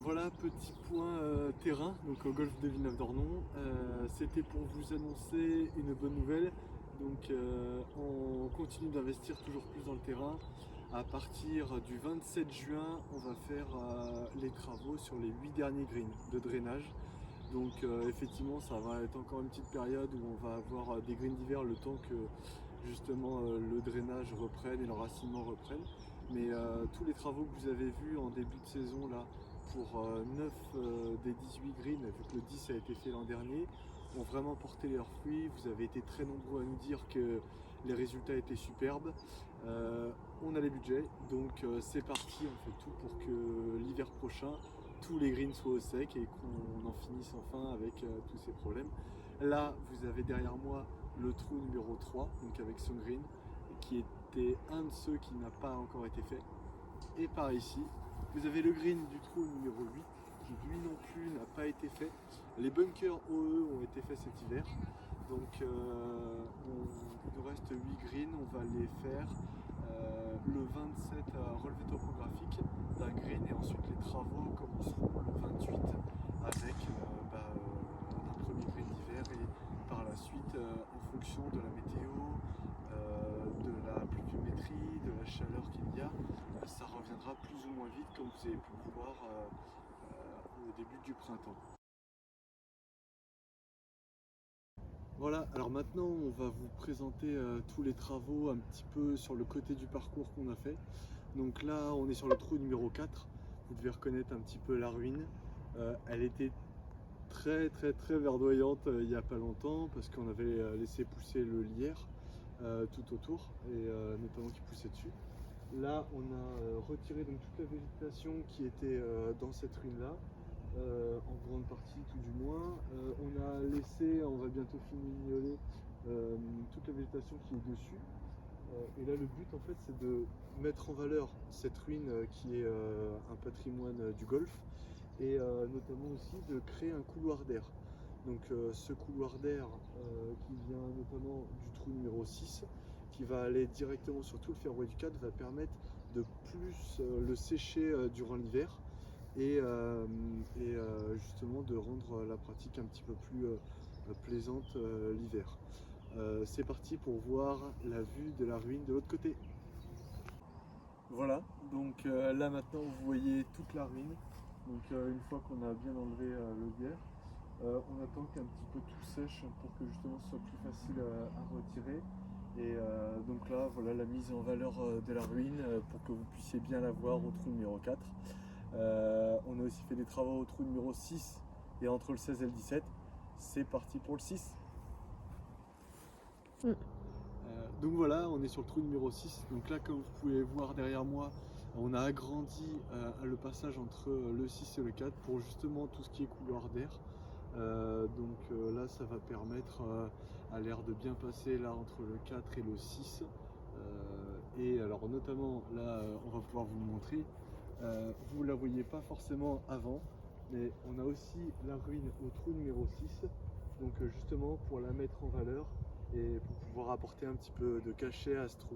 Voilà, petit point terrain, donc au golf de Villeneuve-d'Ornon. C'était pour vous annoncer une bonne nouvelle. Donc on continue d'investir toujours plus dans le terrain. À partir du 27 juin, on va faire les travaux sur les 8 derniers greens de drainage. Donc effectivement, ça va être encore une petite période où on va avoir des greens d'hiver le temps que justement le drainage reprenne et l'enracinement reprenne. Mais tous les travaux que vous avez vus en début de saison là, pour 9 des 18 greens, vu que le 10 a été fait l'an dernier, ont vraiment porté leurs fruits. Vous avez été très nombreux à nous dire que les résultats étaient superbes. On a les budgets, donc c'est parti, on fait tout pour que l'hiver prochain, tous les greens soient au sec et qu'on en finisse enfin avec tous ces problèmes. Là, vous avez derrière moi le trou numéro 3, donc avec son green, qui était un de ceux qui n'a pas encore été fait. Et par ici, vous avez le green du trou numéro 8, qui lui non plus n'a pas été fait. Les bunkers OE ont été faits cet hiver. Donc il nous reste 8 greens, on va les faire le 27 à relevé topographique d'un green et ensuite les travaux commenceront le 28 avec un premier green d'hiver et par la suite en fonction de la météo, de la pluviométrie, de la chaleur qu'il y a, ça reviendra plus ou moins vite comme vous avez pu le voir au début du printemps. Voilà, alors maintenant on va vous présenter tous les travaux un petit peu sur le côté du parcours qu'on a fait. Donc là on est sur le trou numéro 4, vous devez reconnaître un petit peu la ruine. Elle était très verdoyante il n'y a pas longtemps parce qu'on avait laissé pousser le lierre tout autour et notamment qui poussait dessus. Là on a retiré donc toute la végétation qui était dans cette ruine là. En grande partie tout du moins. On a laissé, on va bientôt fignoler toute la végétation qui est dessus. Et là le but en fait c'est de mettre en valeur cette ruine qui est un patrimoine du golfe et notamment aussi de créer un couloir d'air. Donc ce couloir d'air qui vient notamment du trou numéro 6 qui va aller directement sur tout le fairway du 4 va permettre de plus le sécher durant l'hiver et justement de rendre la pratique un petit peu plus plaisante l'hiver. C'est parti pour voir la vue de la ruine de l'autre côté. Voilà, donc là maintenant vous voyez toute la ruine. Donc une fois qu'on a bien enlevé le lierre, on attend qu'un petit peu tout sèche pour que justement ce soit plus facile à retirer. Et donc là voilà la mise en valeur de la ruine pour que vous puissiez bien la voir au trou numéro 4. On a aussi fait des travaux au trou numéro 6 et entre le 16 et le 17. C'est parti pour le 6. Donc voilà, on est sur le trou numéro 6. Donc là, comme vous pouvez voir derrière moi, on a agrandi le passage entre le 6 et le 4 pour justement tout ce qui est couloir d'air. Là, ça va permettre à l'air de bien passer là entre le 4 et le 6. Et alors notamment là, on va pouvoir vous le montrer. Vous ne la voyez pas forcément avant, mais on a aussi la ruine au trou numéro 6. Donc justement pour la mettre en valeur et pour pouvoir apporter un petit peu de cachet à ce trou.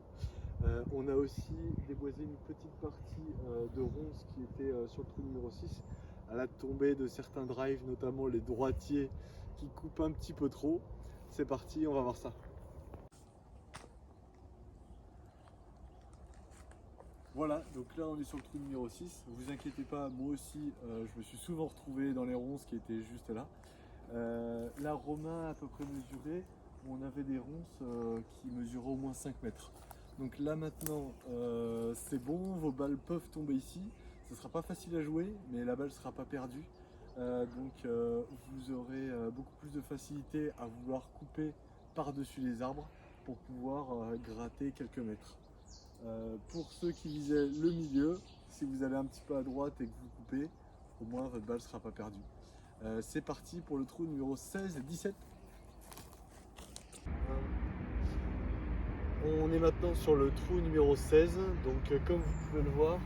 On a aussi déboisé une petite partie de ronces qui était sur le trou numéro 6 à la tombée de certains drives, notamment les droitiers qui coupent un petit peu trop. C'est parti, on va voir ça. Voilà, donc là on est sur le trou numéro 6. Vous inquiétez pas, moi aussi je me suis souvent retrouvé dans les ronces qui étaient juste là. Là, Romain a à peu près mesuré, on avait des ronces qui mesuraient au moins 5 mètres. Donc là maintenant, c'est bon, vos balles peuvent tomber ici. Ce ne sera pas facile à jouer, mais la balle ne sera pas perdue. Vous aurez beaucoup plus de facilité à vouloir couper par-dessus les arbres pour pouvoir gratter quelques mètres. Pour ceux qui visaient le milieu, si vous allez un petit peu à droite et que vous coupez, au moins votre balle ne sera pas perdue. C'est parti pour le trou numéro 16 et 17. On est maintenant sur le trou numéro 16. Donc comme vous pouvez le voir,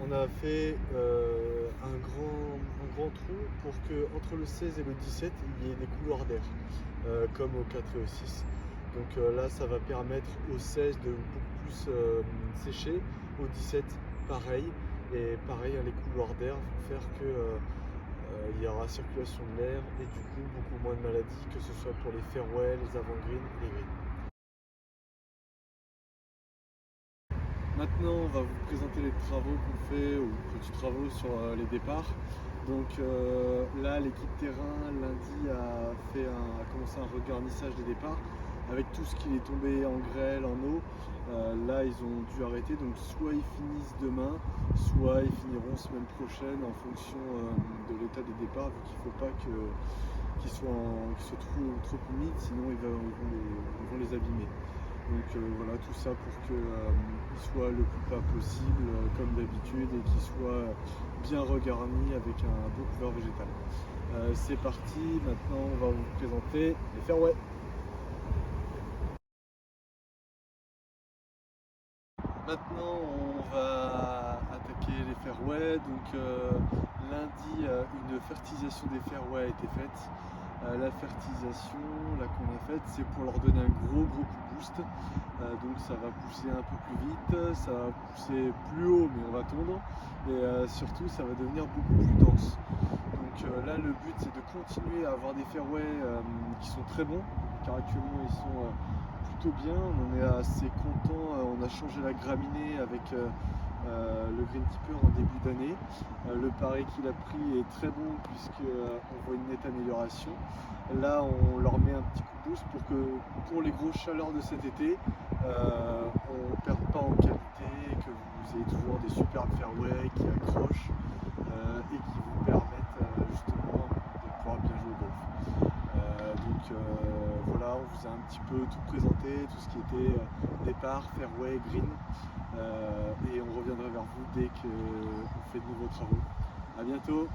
on a fait un grand trou pour que entre le 16 et le 17, il y ait des couloirs d'air, comme au 4 et au 6. Donc là, ça va permettre au 16 de beaucoup plus sécher, au 17 pareil, Et pareil, hein, les couloirs d'air vont faire que il y aura circulation de l'air et du coup beaucoup moins de maladies, que ce soit pour les fairways, les avant-greens et les greens. Maintenant, on va vous présenter les travaux qu'on fait, ou petits travaux sur les départs. Donc là, l'équipe terrain, lundi, a commencé un regarnissage des départs avec tout ce qui est tombé en grêle, en eau. Là, ils ont dû arrêter, donc soit ils finissent demain, soit ils finiront semaine prochaine en fonction de l'état des départs, vu qu'il ne faut pas qu'ils soient trop humides, sinon ils vont les abîmer. Donc voilà, tout ça pour qu'il soit le plus plat possible, comme d'habitude, et qu'il soit bien regarni avec un beau couvert végétal. C'est parti, maintenant on va vous présenter les fairways. Maintenant on va attaquer les fairways. Donc lundi, une fertilisation des fairways a été faite. La fertilisation là qu'on a faite, c'est pour leur donner un gros coup de boost. Donc ça va pousser un peu plus vite, ça va pousser plus haut, mais on va tondre, et surtout ça va devenir beaucoup plus dense. Donc là le but c'est de continuer à avoir des fairways qui sont très bons, car actuellement ils sont plutôt bien, on est assez content. On a changé la graminée avec le Greenkeeper en début d'année. Le pari qu'il a pris est très bon, puisqu'on voit une nette amélioration. Là on leur met un petit coup de boost pour que pour les grosses chaleurs de cet été, on ne perde pas en qualité, et que vous ayez toujours des superbes fairways qui accrochent et qui vous permettent justement de pouvoir bien jouer au golf. Voilà, on vous a un petit peu tout présenté, tout ce qui était départ, fairway, green, et on reviendra vers vous dès qu'on fait de nouveaux travaux. A bientôt.